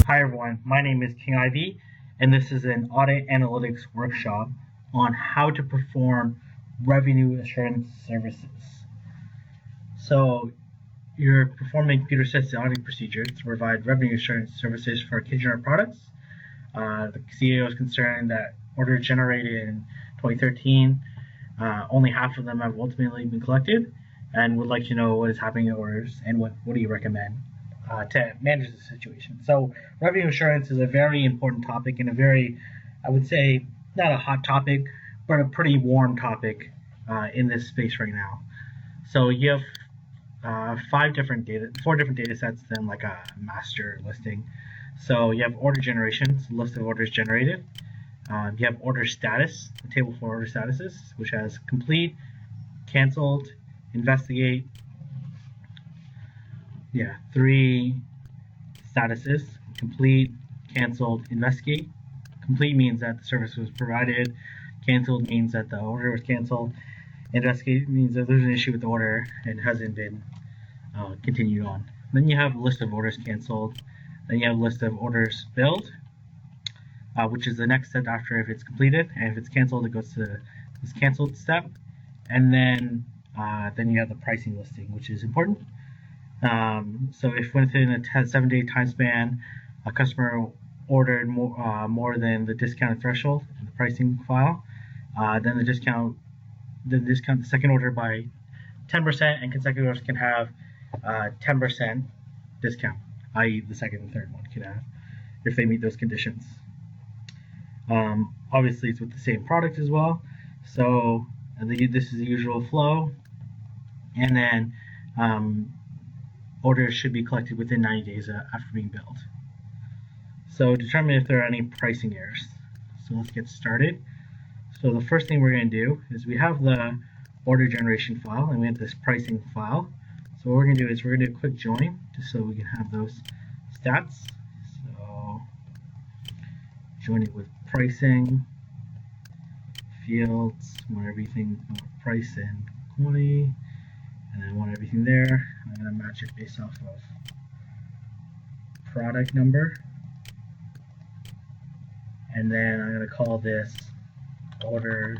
Hi everyone, my name is King Ivy, and this is an audit analytics workshop on how to perform revenue assurance services. So you're performing computer assisted auditing procedures to provide revenue assurance services for Kitchener products. The CEO is concerned that orders generated in 2013, only half of them have ultimately been collected, and would like to know what is happening in orders and what do you recommend to manage the situation. So revenue assurance is a very important topic and a very, I would say, not a hot topic, but a pretty warm topic in this space right now. So you have four different data sets than like a master listing. So you have order generations, list of orders generated. You have order status, the table for order statuses, which has complete, canceled, investigate. Yeah, 3 statuses: complete, canceled, investigate. Complete means that the service was provided. Canceled means that the order was canceled. Investigate means that there's an issue with the order and hasn't been continued on. Then you have a list of orders canceled. Then you have a list of orders billed, which is the next step after if it's completed. And if it's canceled, it goes to this canceled step. And then you have the pricing listing, which is important. So if within a 7-day time span, a customer ordered more than the discounted threshold in the pricing file, then the second order by 10%, and consecutive orders can have 10% discount, i.e. the second and third one can have, if they meet those conditions. Obviously, it's with the same product as well. So this is the usual flow, and then orders should be collected within 90 days after being billed. So determine if there are any pricing errors. So let's get started. So the first thing we're going to do is we have the order generation file and we have this pricing file. So what we're going to do is we're going to do a quick join just so we can have those stats. So join it with pricing, fields, want everything, price and quantity, and then I want everything there. I'm going to match it based off of product number. And then I'm going to call this orders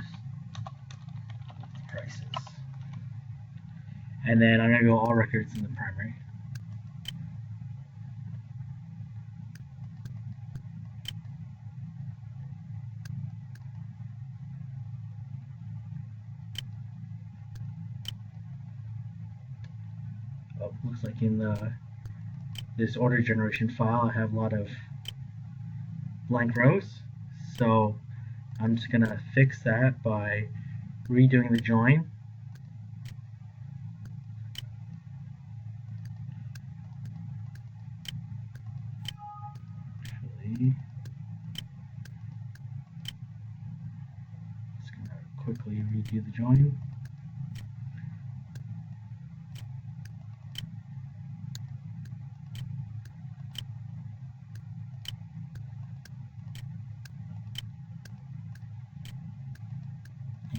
prices. And then I'm going to go all records in the primary. Looks like in this order generation file I have a lot of blank rows, so I'm just going to fix that by redoing the join. Actually, just going to quickly redo the join.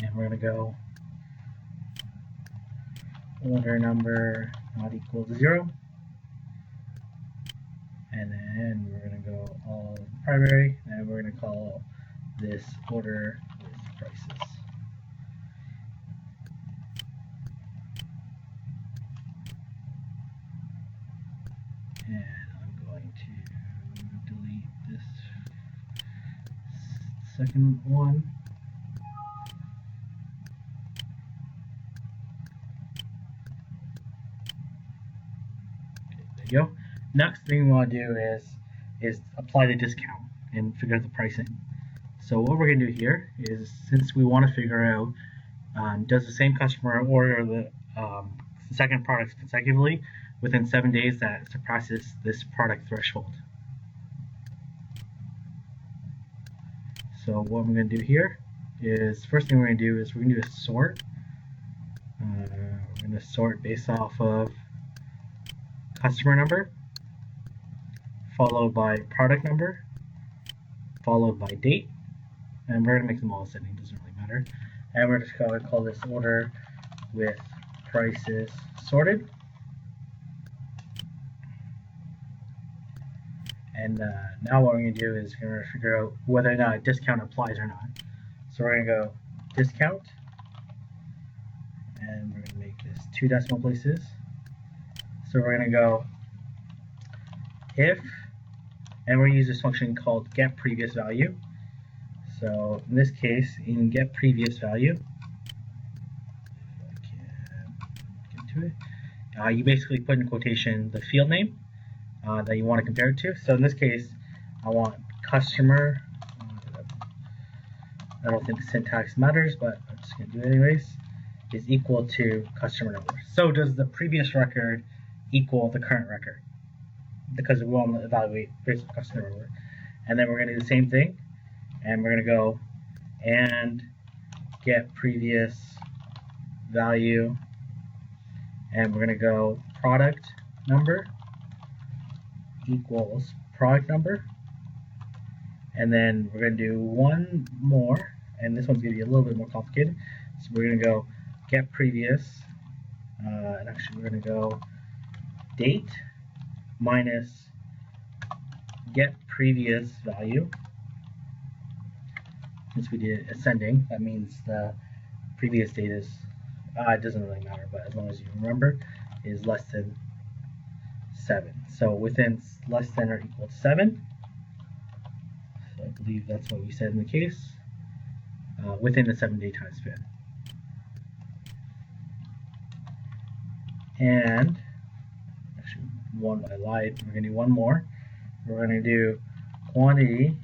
And we're going to go order number not equal to 0. And then we're going to go all primary, and we're going to call this order with prices. And I'm going to delete this second one. Go. Next thing we want to do is apply the discount and figure out the pricing. So what we're going to do here is, since we want to figure out does the same customer order the second product consecutively within 7 days that surpasses this product threshold. So what I'm going to do here is, first thing we're going to do is we're going to do a sort. We're going to sort based off of customer number, followed by product number, followed by date, and we're going to make them all ascending, doesn't really matter. And we're just going to call this order with prices sorted. And now what we're going to do is we're going to figure out whether or not a discount applies or not. So we're going to go discount, and we're going to make this 2 decimal places. So we're going to go if, and we're going to use this function called get previous value. So in this case, in get previous value, if I can get to it, you basically put in quotation the field name that you want to compare it to. So in this case, I want customer. I don't think syntax matters, but I'm just going to do it anyways. Is equal to customer number. So does the previous record equal the current record? Because we want to evaluate based on customer number. And then we're going to do the same thing, and we're going to go and get previous value, and we're going to go product number equals product number, and then we're going to do one more, and this one's going to be a little bit more complicated. So we're going to go get previous, and actually we're going to go date minus get previous value. Since we did ascending, that means the previous date is, it doesn't really matter, but as long as you remember, is less than 7. So within less than or equal to 7, so I believe that's what we said in the case, within the 7-day time span. And actually, I lied. We're going to do one more. We're going to do quantity.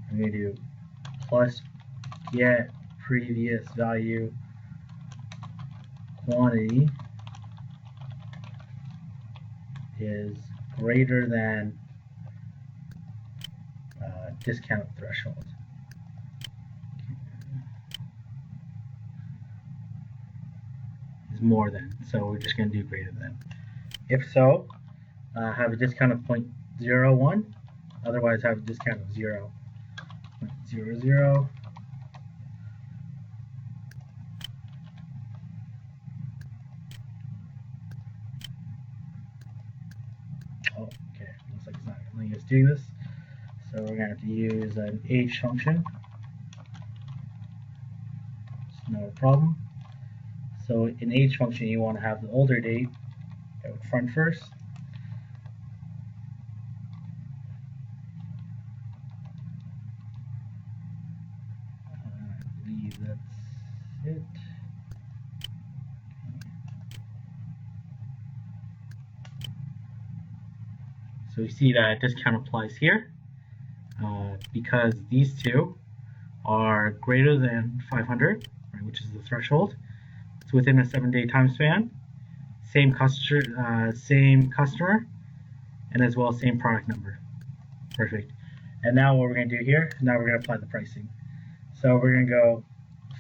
I'm going to do plus get previous value quantity is greater than discount threshold. Is more than, so we're just going to do greater than. If so, have a discount of 0.01, otherwise have a discount of 0.00. Oh, okay, looks like it's not letting us do this. So we're going to have to use an age function. It's not a problem. So in age function, you want to have the older date out front first. I believe that's it. So we see that discount applies here because these two are greater than 500, right, which is the threshold. It's within a 7-day time span. Same customer, and as well same product number. Perfect. And now what we're going to do here, now we're going to apply the pricing. So we're going to go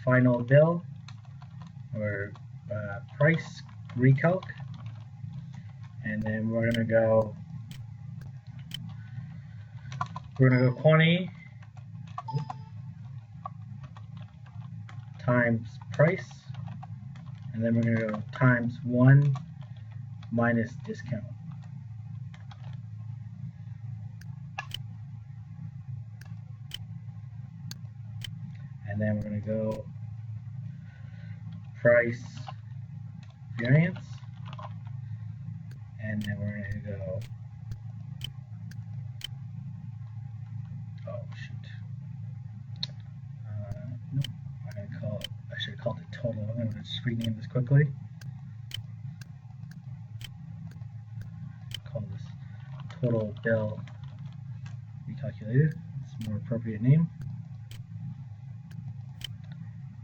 final bill or price recalc, and then we're going to go quantity times price, and then we're going to go times 1 minus discount. And then we're going to go price variance, and then we're going to go, oh shoot, nope, I'm going to call it, I should have called it total. I'm going to just rename this quickly. Call this total bill recalculated. It's a more appropriate name.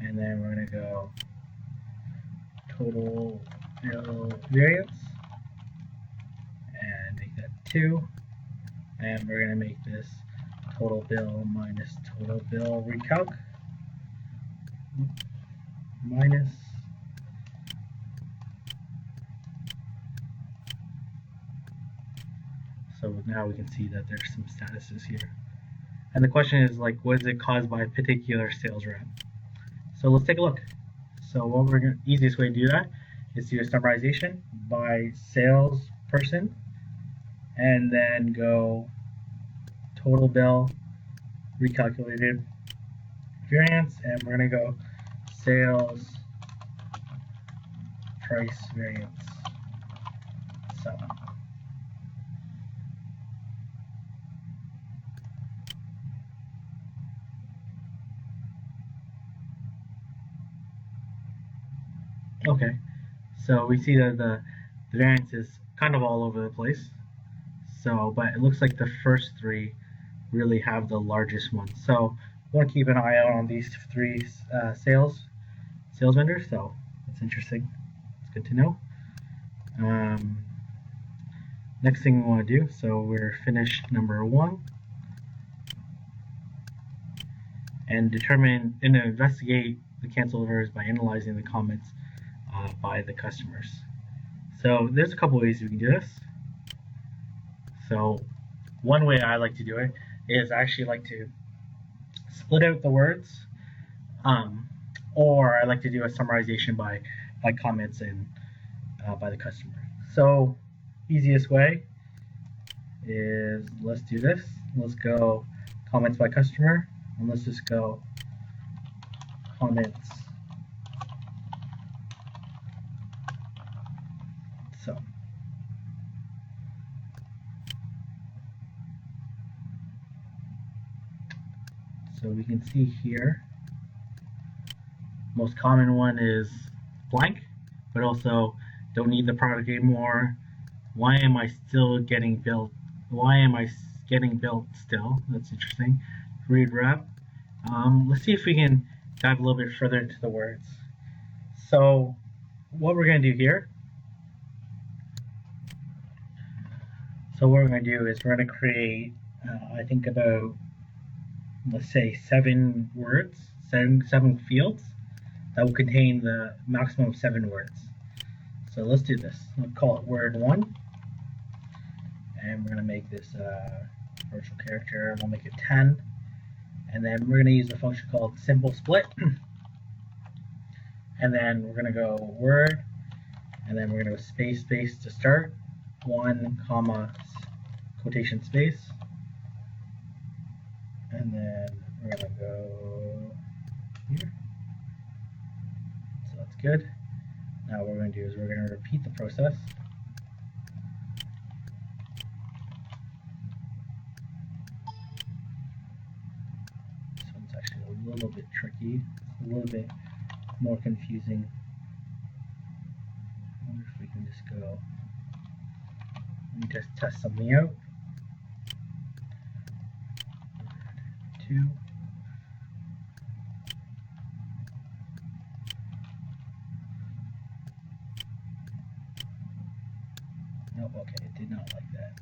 And then we're going to go total bill variance and make that 2. And we're going to make this total bill minus total bill recalc minus so now we can see that there's some statuses here. And the question is, like, was it caused by a particular sales rep? So let's take a look. So what we're going easiest way to do that is do a summarization by salesperson, and then go total bill, recalculated variance, and we're going to go sales price variance sum. Okay, so we see that the variance is kind of all over the place. So, but it looks like the first three really have the largest one. So, we want to keep an eye out on these three sales vendors. So, that's interesting. It's good to know. Next thing we want to do, so we're finished number 1, and investigate the cancel orders by analyzing the comments by the customers. So there's a couple ways we can do this. So one way I like to do it is I actually like to split out the words, or I like to do a summarization by comments and by the customer. So easiest way is, let's do this. Let's go comments by customer, and let's just go comments sum. So we can see here, most common one is blank, but also don't need the product anymore. Why am I still getting built? Why am I getting built still? That's interesting. Read rep. Let's see if we can dive a little bit further into the words. So what we're going to do here, we're going to create, I think about, let's say 7 words, seven fields that will contain the maximum of 7 words. So let's do this. We'll call it word 1, and we're going to make this virtual character. We'll make it 10, and then we're going to use a function called simple split. And then we're going to go word, and then we're going to go space to start, 1 comma quotation space, and then we're going to go here. So that's good. Now what we're going to do is we're going to repeat the process. This one's actually a little bit tricky. It's a little bit more confusing. I wonder if we can just go and just test something out. 2. Nope, okay, it did not like that.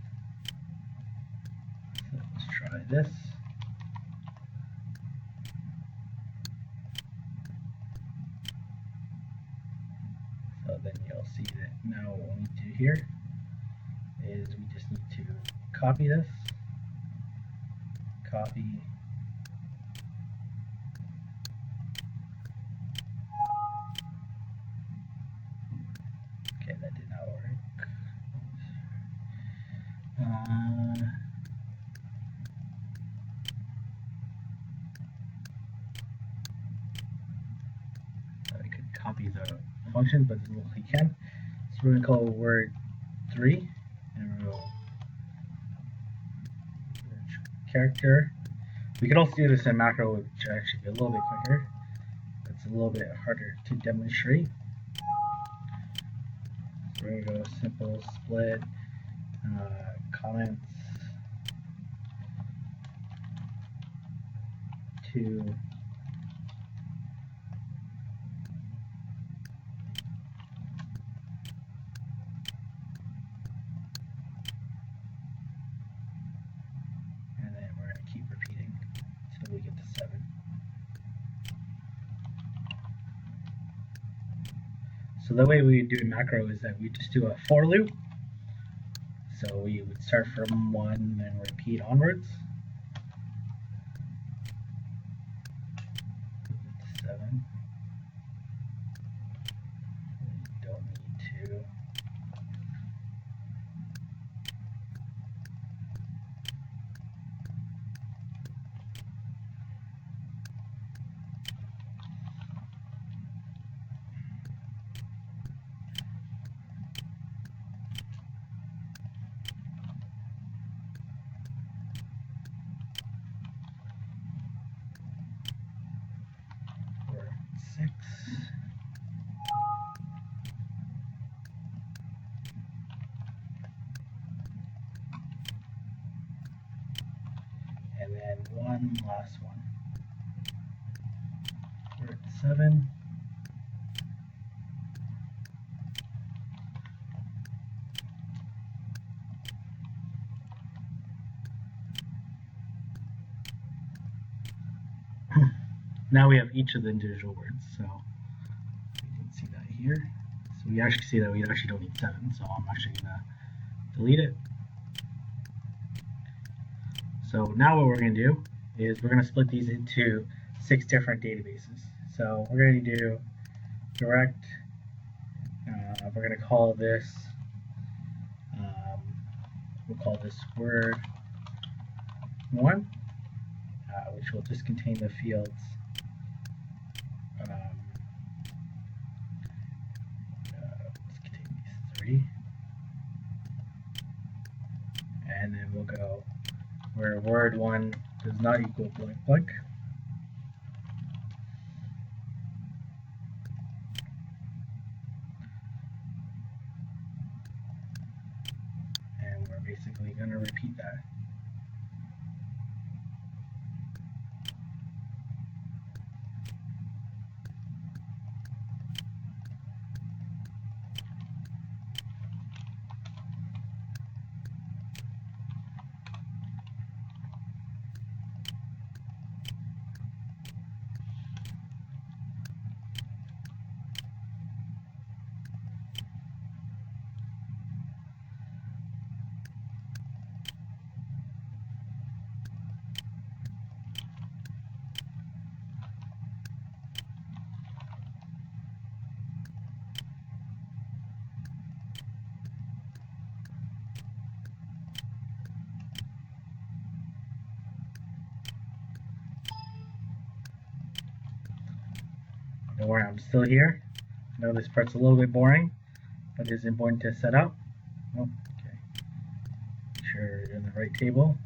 So let's try this. So then you'll see that now what we need to do here is we just need to copy this, copy, okay, that did not work. I could copy the function, but we can. So we're going to call word 3, and we'll character. We could also do this in macro, which actually be a little bit quicker. It's a little bit harder to demonstrate. So we're going to go simple split, comments to and then we're going to keep repeating until we get to 7. So the way we do macro is that we just do a for loop. So we would start from 1 and repeat onwards. 7. We don't need to word 6. And then one last one. Word 7. Now we have each of the individual words, so you can see that here. So we actually see that we actually don't need 7, so I'm actually going to delete it. So now what we're going to do is we're going to split these into 6 different databases. So we're going to do direct, we're going to call this, we'll call this word 1, which will just contain the fields let's contain these 3, and then we'll go where word 1 does not equal blank blank. And we're basically going to repeat that. Don't worry, I'm still here. I know this part's a little bit boring, but it's important to set up. Oh, okay. Make sure you're in the right table.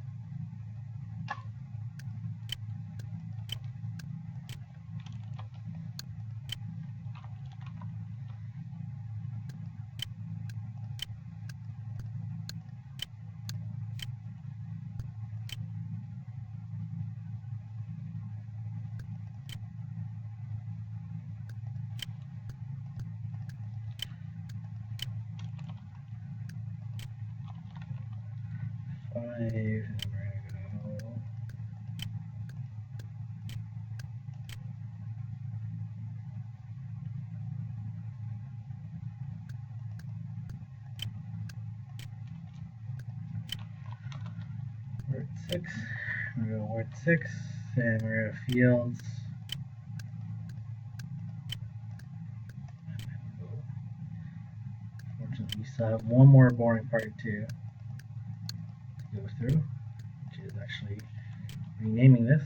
And we're gonna go word 6. We're gonna go word 6, and we're gonna fields. Unfortunately, we still have one more boring part to go through, which is actually renaming this.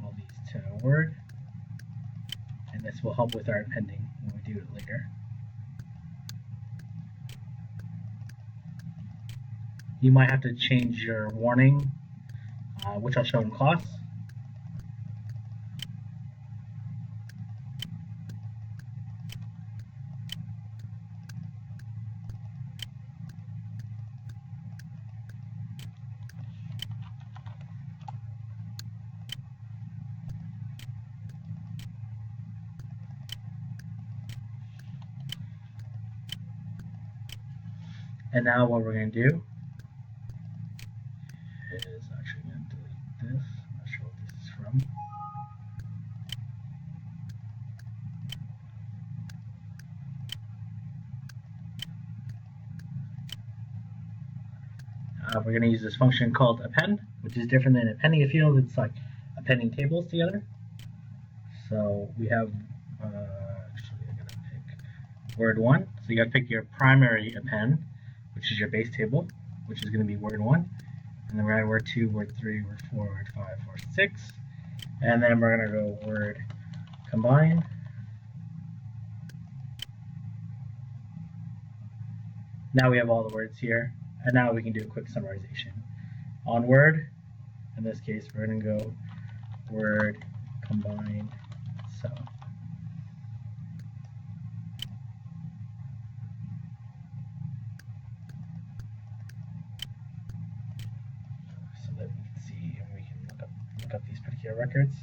All these to a word, and this will help with our appending when we do it later. You might have to change your warning, which I'll show in class. And now what we're going to do is actually going to delete this. I'm not sure what this is from. We're going to use this function called append, which is different than appending a field. It's like appending tables together. So we have, actually I gotta pick word 1. So you gotta pick your primary append, which is your base table, which is gonna be word 1. And then we're gonna word 2, word 3, word 4, word 5, word 6. And then we're gonna go word combine. Now we have all the words here, and now we can do a quick summarization. On word, in this case, we're going to go word combine so. So that we can see, and we can look up these particular records.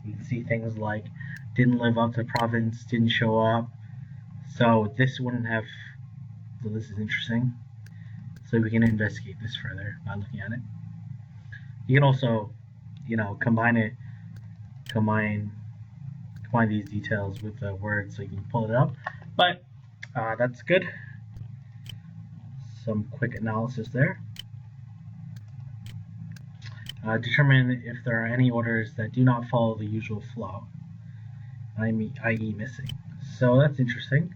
We can see things like didn't live up to province, didn't show up. So this wouldn't have. So this is interesting. So we can investigate this further by looking at it. You can also, combine these details with the word so you can pull it up. But that's good. Some quick analysis there. Determine if there are any orders that do not follow the usual flow, i.e. missing. So that's interesting.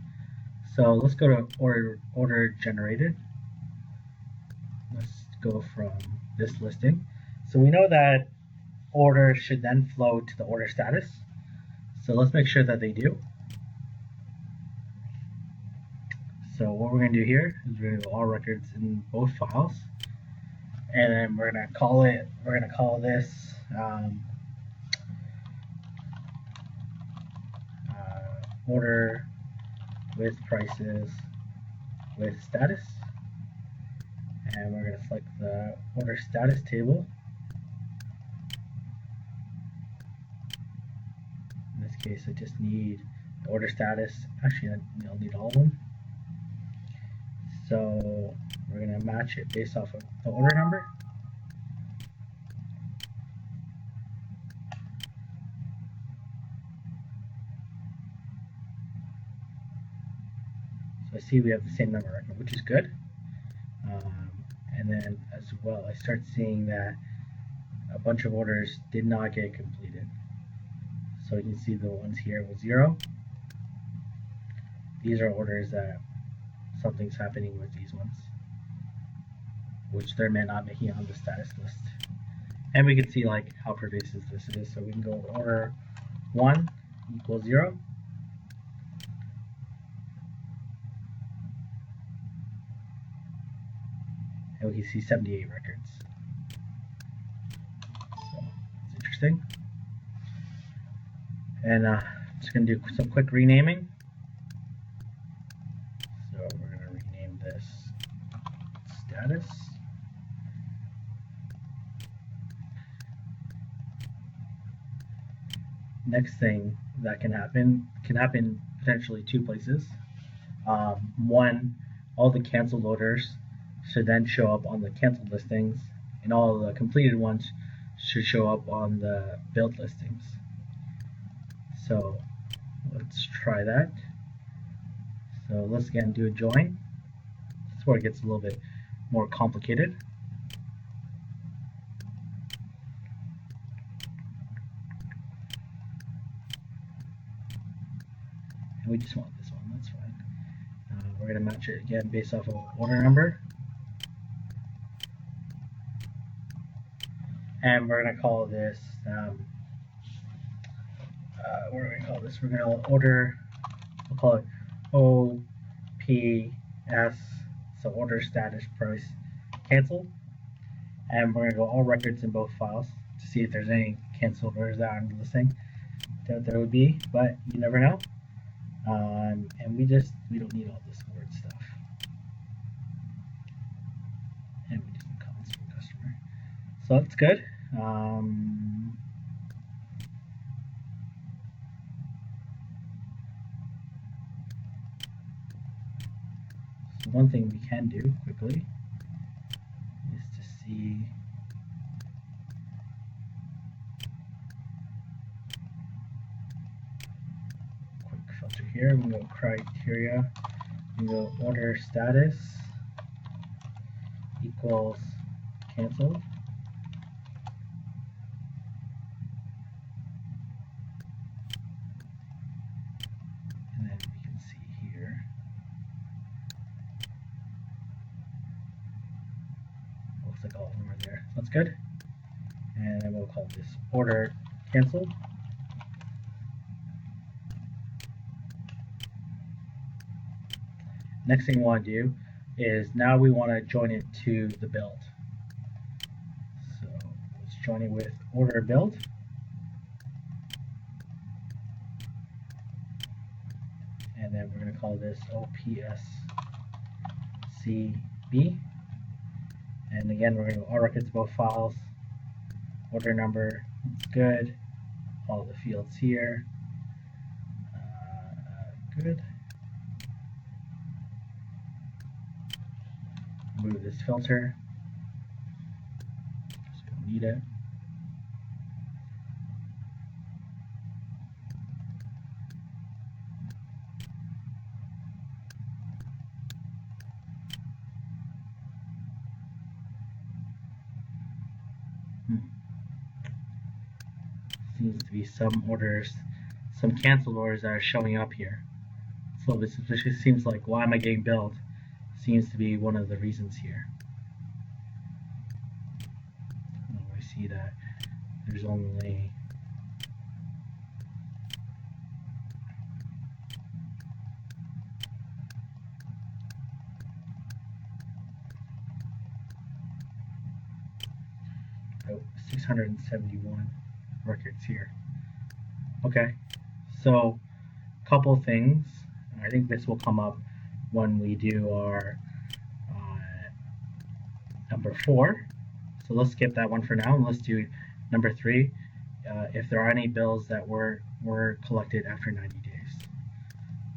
So let's go to order generated. Let's go from this listing. So we know that orders should then flow to the order status. So let's make sure that they do. So what we're going to do here is we're going to go all records in both files, and then we're going to call this order with prices with status, and we're going to select the order status table. In this case, I just need the order status. Actually, I'll need all of them. So we're going to match it based off of the order number. So I see we have the same number record, which is good. And then as well, I start seeing that a bunch of orders did not get completed. So you can see the ones here with 0. These are orders that something's happening with these ones, which they're not making it on the status list. And we can see like how pervasive this is. So we can go order 1 equals 0. And we can see 78 records. So it's interesting. And just going to do some quick renaming. So we're going to rename this status. Next thing that can happen potentially 2 places. One, all the canceled orders should then show up on the canceled listings, and all the completed ones should show up on the build listings. So let's try that. So let's again do a join. That's where it gets a little bit more complicated. And we just want this one, that's fine. We're going to match it again based off of order number. And we're going to call this, what are we going to call this? We're going to order, we'll call it OPS, so order status price canceled. And we're going to go all records in both files to see if there's any canceled orders that are on the listing. That there would be, but you never know. And we don't need all this word stuff. And we just comments from customer. So that's good. So one thing we can do quickly is to see quick filter here. We go criteria. We go order status equals canceled. That's good. And then we'll call this order canceled. Next thing we want to do is now we want to join it to the build. So let's join it with order build. And then we're going to call this OPSCB. And again, we're going to go all records both files. Order number, it's good. All the fields here. Good. Remove this filter. Just don't need it. Seems to be some orders, some canceled orders that are showing up here. So this just seems like, why am I getting billed? Seems to be one of the reasons here. I see that there's only oh, 671 records here. Okay, so a couple things. I think this will come up when we do our number 4. So let's skip that one for now and let's do number 3. If there are any bills that were collected after 90 days.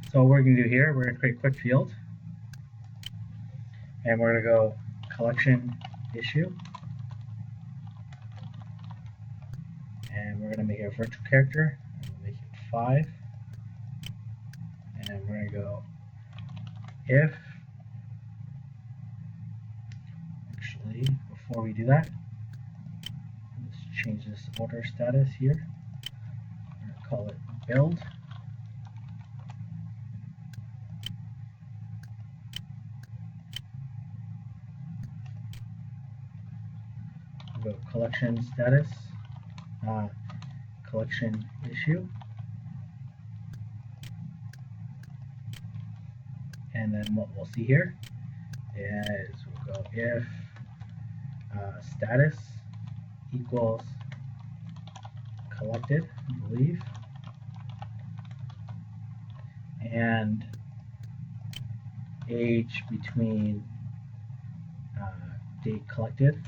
So what we're going to do here, we're going to create a quick field. And we're going to go collection issue. And we're going to make it a virtual character. We'll make it 5. And we're going to go if, actually, before we do that, let's change this order status here. We're going to call it build. We'll go collection status, collection issue. And then what we'll see here is we'll go if status equals collected, I believe, and age between date collected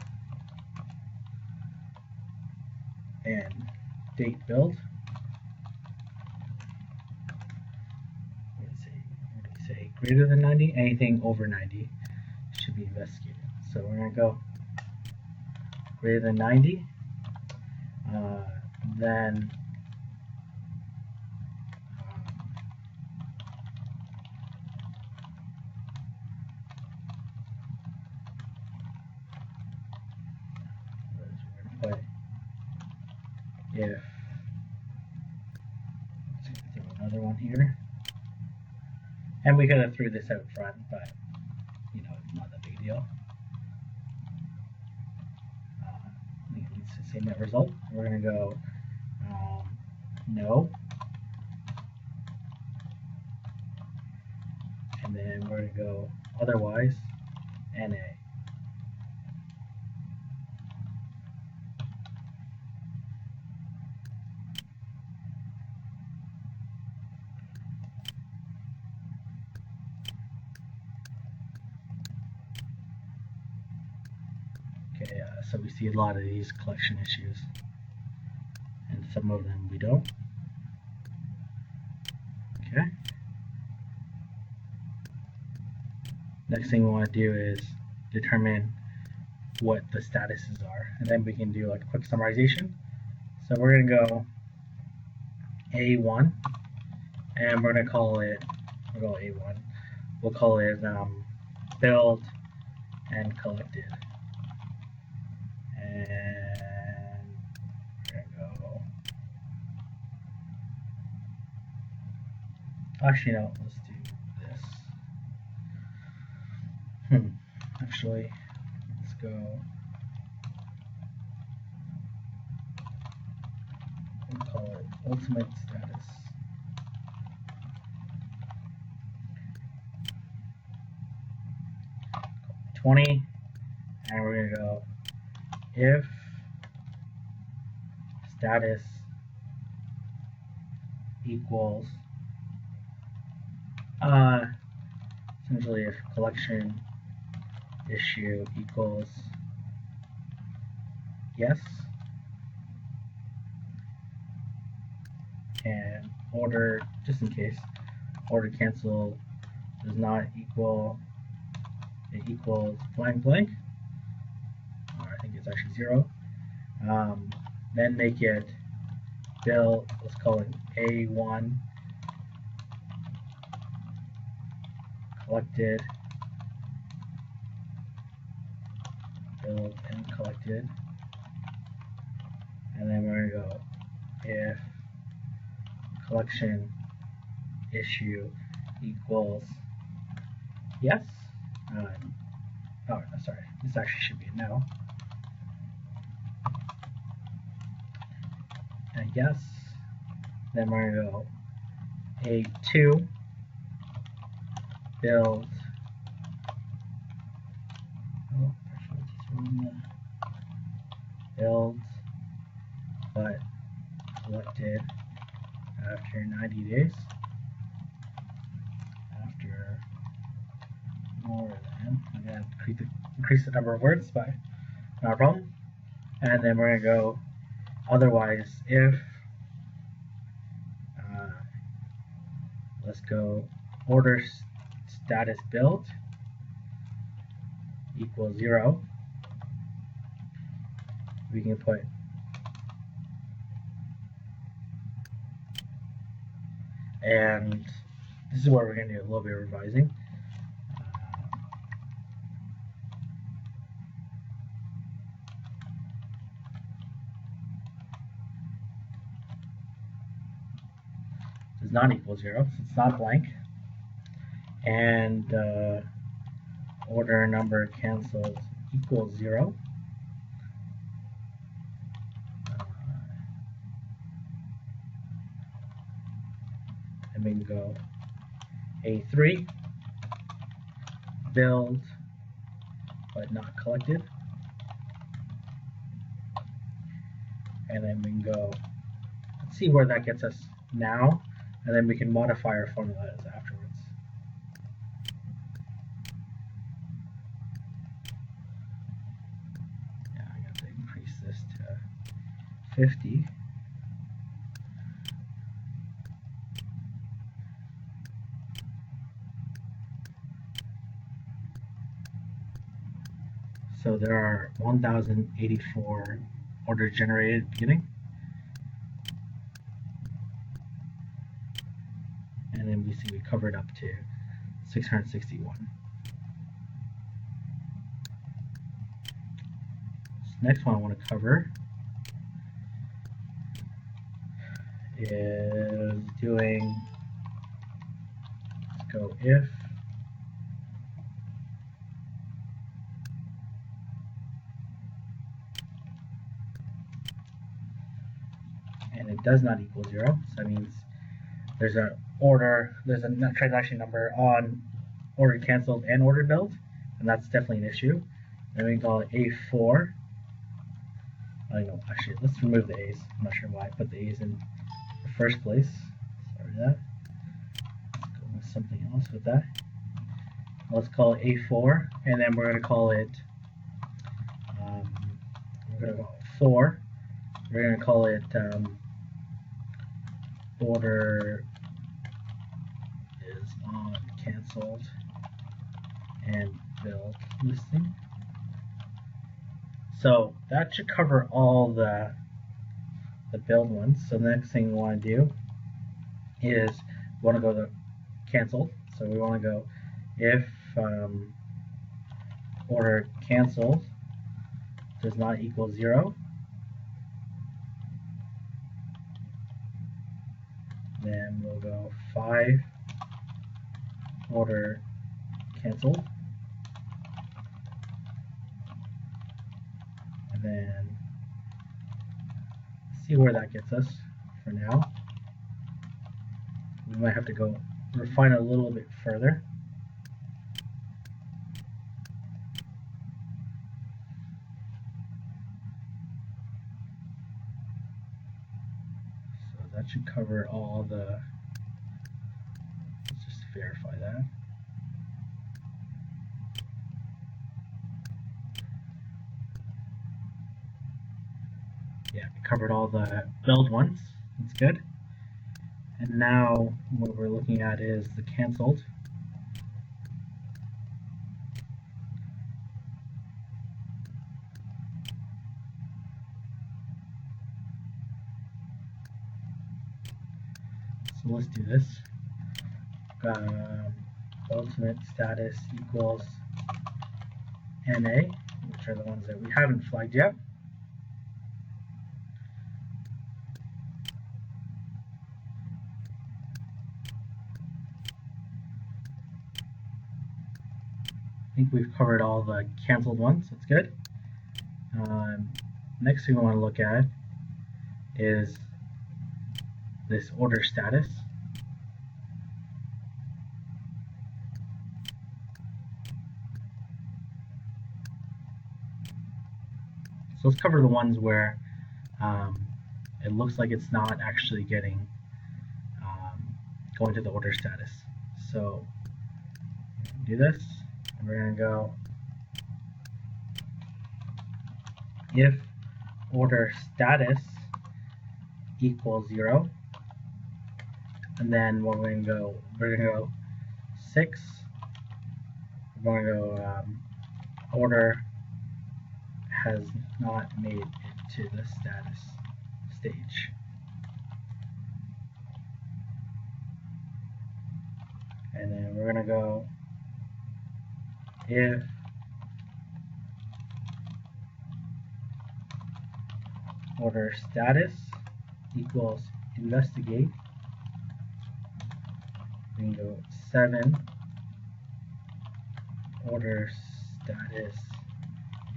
and date billed. Say greater than 90, anything over 90 should be investigated. So we're going to go greater than 90, then we're going to put if, let's throw another one here. And we could have threw this out front, but you know, not that big a deal. It's the same net result. We're going to go no, and then we're going to go otherwise NA. Okay, so we see a lot of these collection issues, and some of them we don't. Okay. Next thing we want to do is determine what the statuses are, and then we can do like a quick summarization. So we're going to go A1, and we're going to call it, we'll go A1, we'll call it build and collected. And we're going to go, actually no, let's do this. Actually, let's go ultimate status. $20, and we're going to go if status equals essentially if collection issue equals yes, and order, just in case, order cancel does not equal, it equals blank blank, or I think it's actually 0. Then make it bill, let's call it A1 collected, billed and collected, and then we're going to go if collection issue equals yes. Oh, sorry, this actually should be a no. And yes, then we're going to go A2 build. Oh, build, but collected after 90 days. After more than, I'm going to increase the number of words by not a problem. And then we're going to go otherwise if, let's go order status build equals 0. We can put and this is where we're going to do a little bit of revising. Does not equal 0, so it's not blank. And order number canceled equals 0. And we can go A3 build but not collected, and then we can go, let's see where that gets us now, and then we can modify our formula afterwards. Yeah, I got to increase this to 50. So there are 1,084 orders generated at the beginning. And then we see we covered up to 661. This next one I want to cover is doing, let's go if and it does not equal 0, so that means there's a transaction number on order canceled and order built, and that's definitely an issue. Then we can call it A4. I know, actually, let's remove the A's. I'm not sure why I put the A's in the first place. Sorry for that. Let's go with something else with that. Let's call it A4, and then we're going to call it, we're going to go 4. We're going to call it order is on canceled and build listing. So that should cover all the build ones. So the next thing we want to do is we want to go to canceled. So we want to go if order canceled does not equal 0, then we'll go 5 order canceled, and then see where that gets us for now. we might have to go refine it a little bit further. So that should cover all the, let's just verify that. Yeah, it covered all the build ones. That's good. And now what we're looking at is the canceled. So let's do this. Ultimate status equals NA, which are the ones that we haven't flagged yet. I think we've covered all the canceled ones. That's good. Next thing we want to look at is this order status. So let's cover the ones where it looks like it's not actually getting going to the order status. So do this. And we're going to go if order status equals 0, and then we're going to go 6. We're going to go order has not made it to the status stage. And then we're going to go if order status equals investigate, we can go 7 order status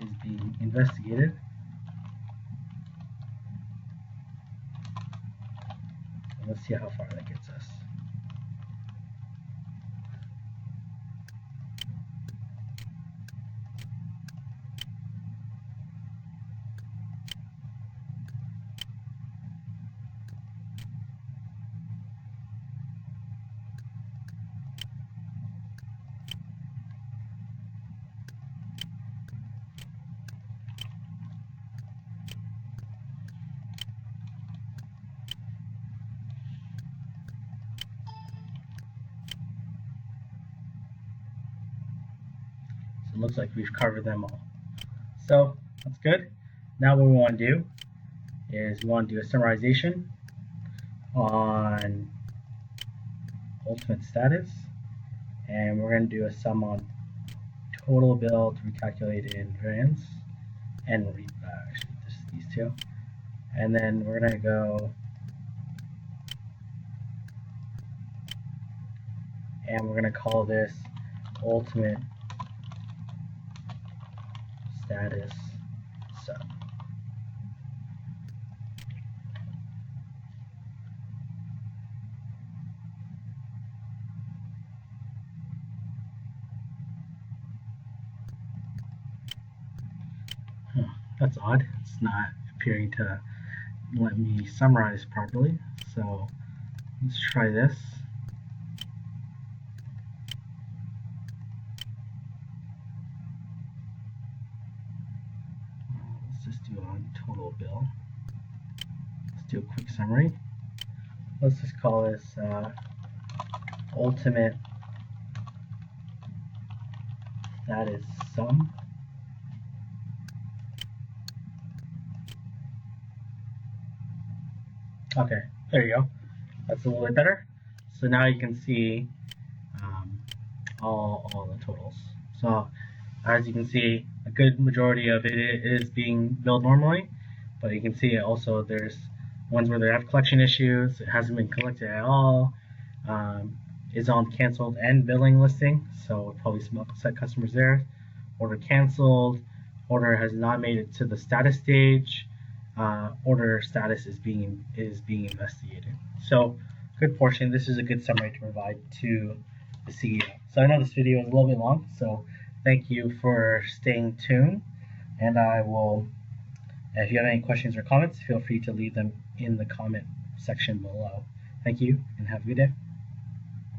is being investigated. And let's see how far that gets us. It looks like we've covered them all. So that's good. Now what we want to do is we want to do a summarization on ultimate status, and we're going to do a sum on total build, recalculated variance, and actually just these two. And then we're going to go and we're going to call this ultimate status sum. That's odd. It's not appearing to let me summarize properly. So let's try this. Let's just do it on total bill. Let's do a quick summary. Let's just call this ultimate status sum. Okay, there you go. That's a little bit better. So now you can see all the totals. So as you can see, a good majority of it is being billed normally, but you can see also there's ones where they have collection issues, it hasn't been collected at all, is on canceled and billing listing, so probably some upset customers there. Order canceled, order has not made it to the status stage, order status is being investigated. So good portion. This is a good summary to provide to the CEO. So I know this video is a little bit long, so thank you for staying tuned. And if you have any questions or comments, feel free to leave them in the comment section below. Thank you and have a good day.